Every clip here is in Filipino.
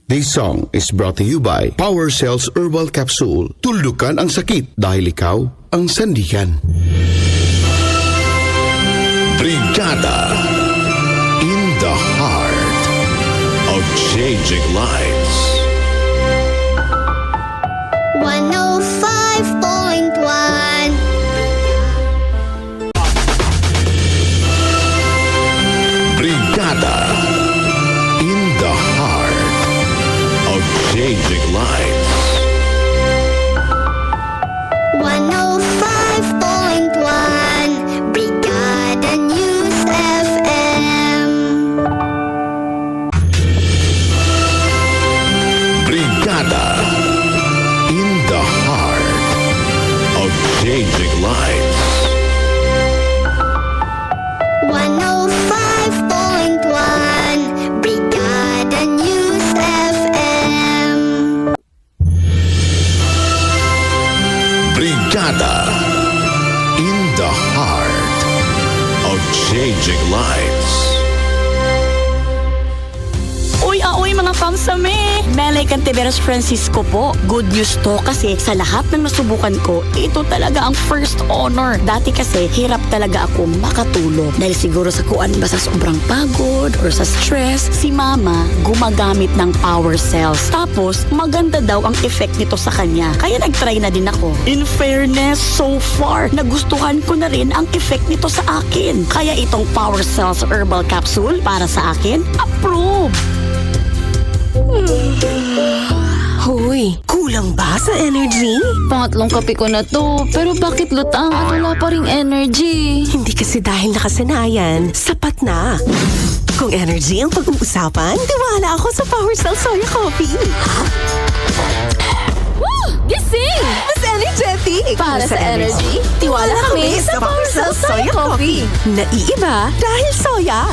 This song is brought to you by Power Cells Herbal Capsule. Tuldukan ang sakit dahil ikaw ang sandigan. Brigada in the heart of changing lives. 105.1 Brigada in the heart of changing lives. 105.1 Brigada News FM. Brigada in the heart of changing lives. 105.1 Brigada News FM. Brigada in the heart of changing lives. Uy, mga kamsame! Melay Cantiveros Francisco po. Good news to kasi sa lahat ng nasubukan ko, ito talaga ang first honor. Dati kasi, hirap talaga ako makatulog. Dahil siguro sa kuan ba sa sobrang pagod or sa stress, si mama gumagamit ng power cells. Tapos, maganda daw ang effect nito sa kanya. Kaya nag-try na din ako. In fairness, so far, nagustuhan ko na rin ang effect nito sa akin. Kaya itong power cells herbal capsule para sa akin, approve! Hoy, kulang ba sa energy? Pangatlong kape ko na to, pero bakit lutang at wala pa ring energy? Hindi kasi dahil nakasanayan, sapat na. Kung energy ang pag-uusapan, tiwala ako sa Power Cell Soya Coffee. Woo! Gising! Mas energetic! Para sa energy, tiwala kami sa Power Cell Soya Coffee. Naiiba dahil soya.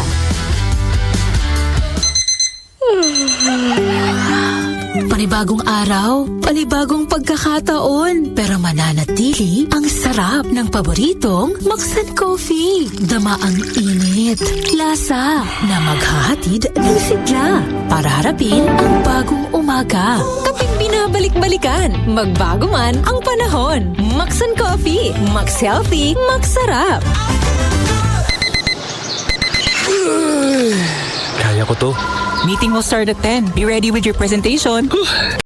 Panibagong araw, panibagong pagkakataon, pero mananatili ang sarap ng paboritong Maksan Coffee. Dama ang init, lasa na maghahatid ng sigla para harapin ang bagong umaga. Kaping binabalik-balikan, magbago man ang panahon. Maksan Coffee, Max Healthy, Max Sarap. Kaya ko to. Meeting will start at 10. Be ready with your presentation.